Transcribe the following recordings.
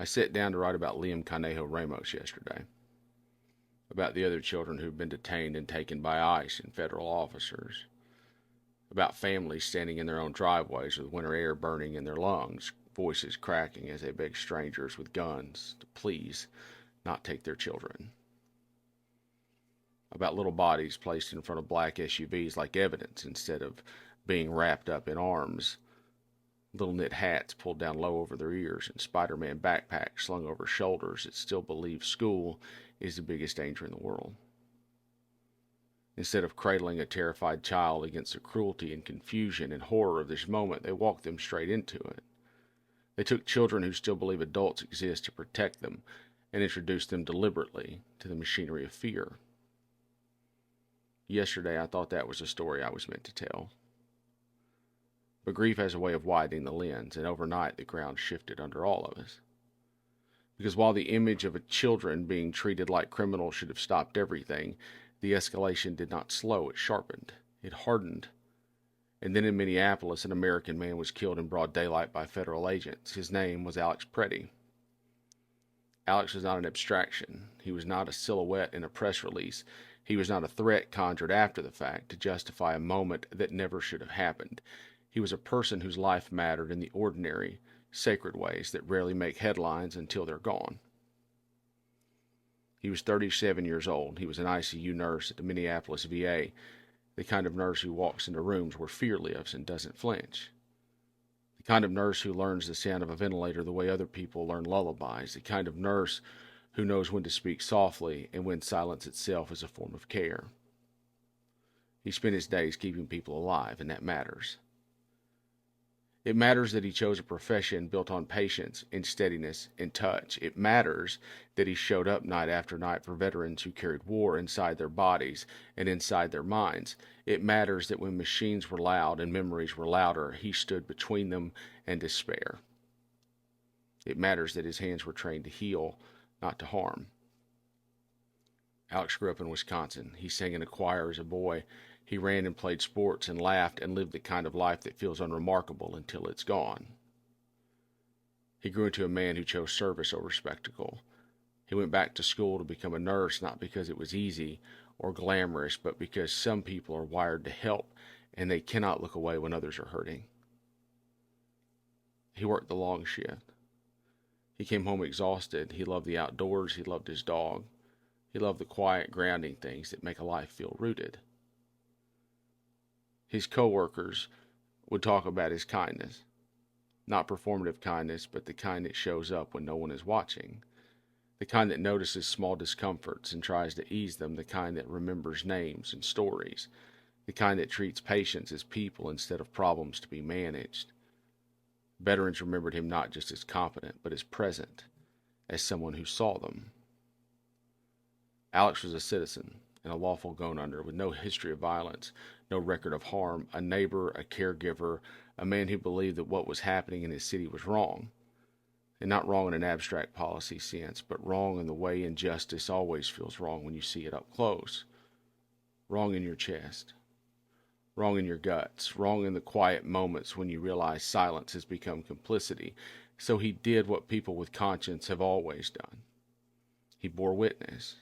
I sat down to write about Liam Conejo Ramos yesterday, about the other children who've been detained and taken by ICE and federal officers, about families standing in their own driveways with winter air burning in their lungs, voices cracking as they beg strangers with guns to please not take their children, about little bodies placed in front of black SUVs like evidence instead of being wrapped up in arms, little knit hats pulled down low over their ears, and Spider-Man backpacks slung over shoulders that still believe school is the biggest danger in the world. Instead of cradling a terrified child against the cruelty and confusion and horror of this moment, they walked them straight into it. They took children who still believe adults exist to protect them and introduced them deliberately to the machinery of fear. Yesterday, I thought that was a story I was meant to tell. But grief has a way of widening the lens, and overnight the ground shifted under all of us. Because while the image of children being treated like criminals should have stopped everything, the escalation did not slow, it sharpened, it hardened. And then in Minneapolis, an American man was killed in broad daylight by federal agents. His name was Alex Pretti. Alex was not an abstraction. He was not a silhouette in a press release. He was not a threat conjured after the fact to justify a moment that never should have happened. He was a person whose life mattered in the ordinary, sacred ways that rarely make headlines until they're gone. He was 37 years old. He was an ICU nurse at the Minneapolis VA, the kind of nurse who walks into rooms where fear lives and doesn't flinch. The kind of nurse who learns the sound of a ventilator the way other people learn lullabies. The kind of nurse who knows when to speak softly and when silence itself is a form of care. He spent his days keeping people alive, and that matters. It matters that he chose a profession built on patience and steadiness and touch. It matters that he showed up night after night for veterans who carried war inside their bodies and inside their minds. It matters that when machines were loud and memories were louder, he stood between them and despair. It matters that his hands were trained to heal, not to harm. Alex grew up in Wisconsin. He sang in a choir as a boy. He ran and played sports and laughed and lived the kind of life that feels unremarkable until it's gone. He grew into a man who chose service over spectacle. He went back to school to become a nurse, not because it was easy or glamorous, but because some people are wired to help and they cannot look away when others are hurting. He worked the long shift. He came home exhausted. He loved the outdoors. He loved his dog. He loved the quiet, grounding things that make a life feel rooted. His co-workers would talk about his kindness. Not performative kindness, but the kind that shows up when no one is watching. The kind that notices small discomforts and tries to ease them. The kind that remembers names and stories. The kind that treats patients as people instead of problems to be managed. Veterans remembered him not just as competent, but as present, as someone who saw them. Alex was a citizen and a lawful going-under with no history of violence, no record of harm, a neighbor, a caregiver, a man who believed that what was happening in his city was wrong. And not wrong in an abstract policy sense, but wrong in the way injustice always feels wrong when you see it up close. Wrong in your chest. Wrong in your guts. Wrong in the quiet moments when you realize silence has become complicity. So he did what people with conscience have always done. He bore witness.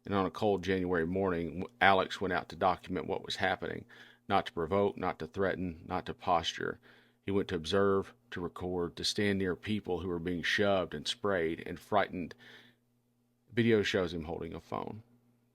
And on a cold January morning, Alex went out to document what was happening, not to provoke, not to threaten, not to posture. He went to observe, to record, to stand near people who were being shoved and sprayed and frightened. Video shows him holding a phone.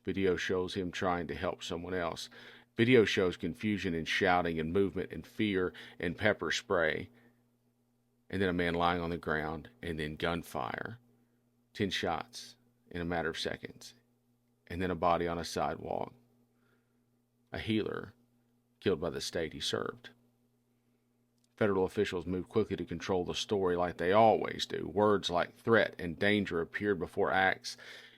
Video shows him trying to help someone else. Video shows confusion and shouting and movement and fear and pepper spray. And then a man lying on the ground, and then gunfire. 10 shots in a matter of seconds. And then a body on a sidewalk. A healer killed by the state he served. Federal officials moved quickly to control the story like they always do. Words like threat and danger appeared before acts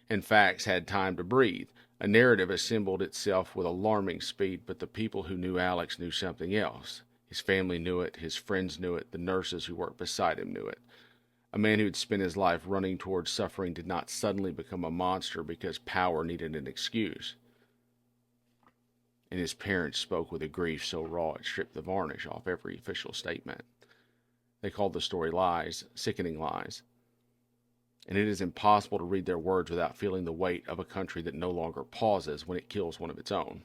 and facts had time to breathe. A narrative assembled itself with alarming speed, but the people who knew Alex knew something else. His family knew it, his friends knew it, the nurses who worked beside him knew it. A man who had spent his life running towards suffering did not suddenly become a monster because power needed an excuse. And his parents spoke with a grief so raw it stripped the varnish off every official statement. They called the story lies, sickening lies. And it is impossible to read their words without feeling the weight of a country that no longer pauses when it kills one of its own.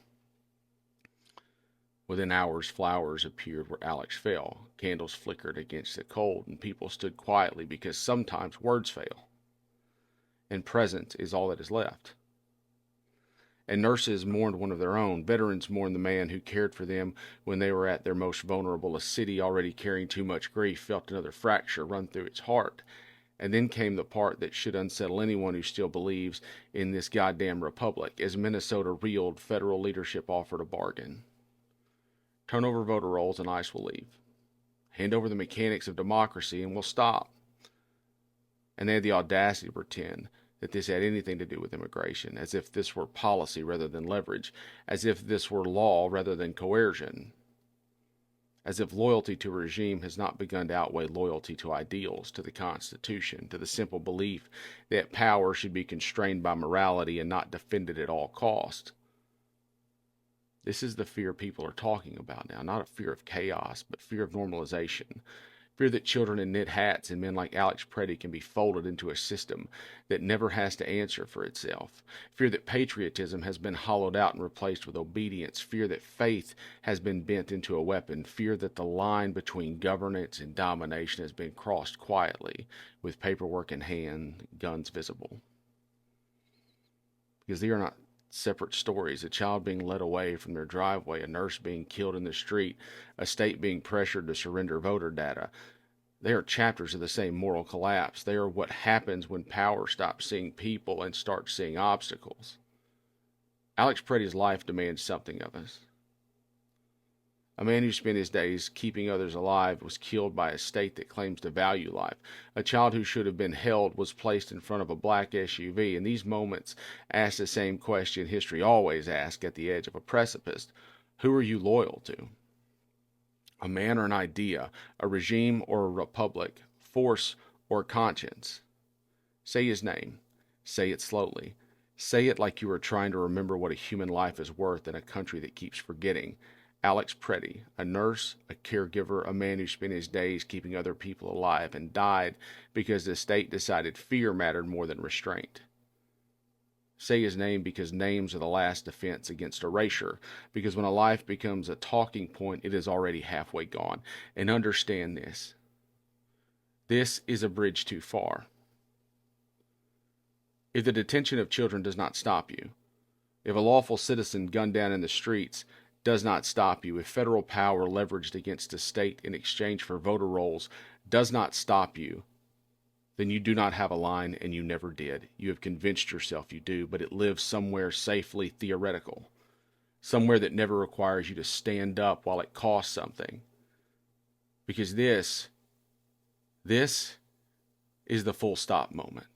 Within hours, flowers appeared where Alex fell. Candles flickered against the cold, and people stood quietly because sometimes words fail, and presence is all that is left. And nurses mourned one of their own. Veterans mourned the man who cared for them when they were at their most vulnerable. A city already carrying too much grief felt another fracture run through its heart. And then came the part that should unsettle anyone who still believes in this goddamn republic. As Minnesota reeled, federal leadership offered a bargain. Turn over voter rolls and ICE will leave. Hand over the mechanics of democracy and we'll stop. And they had the audacity to pretend that this had anything to do with immigration, as if this were policy rather than leverage, as if this were law rather than coercion, as if loyalty to a regime has not begun to outweigh loyalty to ideals, to the Constitution, to the simple belief that power should be constrained by morality and not defended at all cost. This is the fear people are talking about now, not a fear of chaos, but fear of normalization. Fear that children in knit hats and men like Alex Pretti can be folded into a system that never has to answer for itself. Fear that patriotism has been hollowed out and replaced with obedience. Fear that faith has been bent into a weapon. Fear that the line between governance and domination has been crossed quietly, with paperwork in hand, guns visible. Because they are not separate stories. A child being led away from their driveway, a nurse being killed in the street, a state being pressured to surrender voter data. They are chapters of the same moral collapse. They are what happens when power stops seeing people and starts seeing obstacles. Alex Pretti's life demands something of us. A man who spent his days keeping others alive was killed by a state that claims to value life. A child who should have been held was placed in front of a black SUV. And these moments ask the same question history always asks at the edge of a precipice. Who are you loyal to? A man or an idea, a regime or a republic, force or conscience? Say his name. Say it slowly. Say it like you are trying to remember what a human life is worth in a country that keeps forgetting. Alex Pretti, a nurse, a caregiver, a man who spent his days keeping other people alive and died because the state decided fear mattered more than restraint. Say his name because names are the last defense against erasure, because when a life becomes a talking point, it is already halfway gone. And understand this. This is a bridge too far. If the detention of children does not stop you, if a lawful citizen gunned down in the streets does not stop you, if federal power leveraged against a state in exchange for voter rolls does not stop you, then you do not have a line and you never did. You have convinced yourself you do, but it lives somewhere safely theoretical, somewhere that never requires you to stand up while it costs something. Because this is the full stop moment.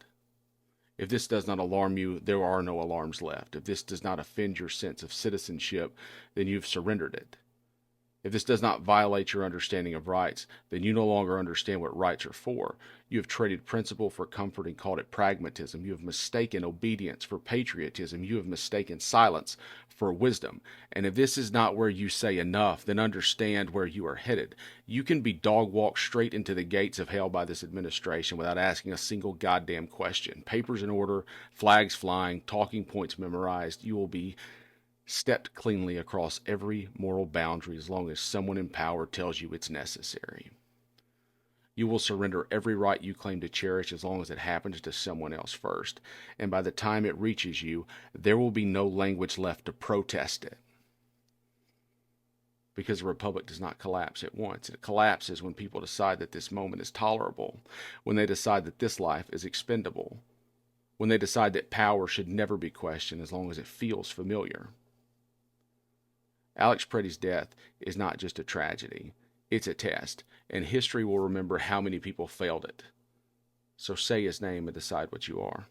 If this does not alarm you, there are no alarms left. If this does not offend your sense of citizenship, then you've surrendered it. If this does not violate your understanding of rights, then you no longer understand what rights are for. You have traded principle for comfort and called it pragmatism. You have mistaken obedience for patriotism. You have mistaken silence for wisdom. And if this is not where you say enough, then understand where you are headed. You can be dog-walked straight into the gates of hell by this administration without asking a single goddamn question. Papers in order, flags flying, talking points memorized. You will be stepped cleanly across every moral boundary as long as someone in power tells you it's necessary. You will surrender every right you claim to cherish as long as it happens to someone else first. And by the time it reaches you, there will be no language left to protest it. Because the republic does not collapse at once. It collapses when people decide that this moment is tolerable, when they decide that this life is expendable, when they decide that power should never be questioned as long as it feels familiar. Alex Pretti's death is not just a tragedy. It's a test, and history will remember how many people failed it. So say his name and decide what you are.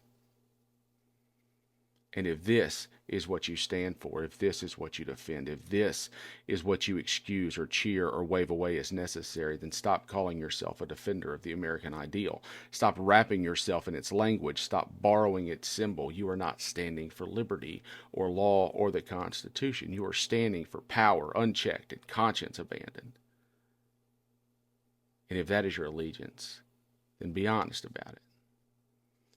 And if this is what you stand for, if this is what you defend, if this is what you excuse or cheer or wave away as necessary, then stop calling yourself a defender of the American ideal. Stop wrapping yourself in its language. Stop borrowing its symbol. You are not standing for liberty or law or the Constitution. You are standing for power unchecked and conscience abandoned. And if that is your allegiance, then be honest about it.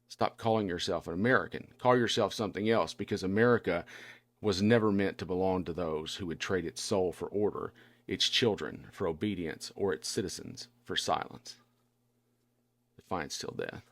Stop calling yourself an American. Call yourself something else, because America was never meant to belong to those who would trade its soul for order, its children for obedience, or its citizens for silence. Defiance till death.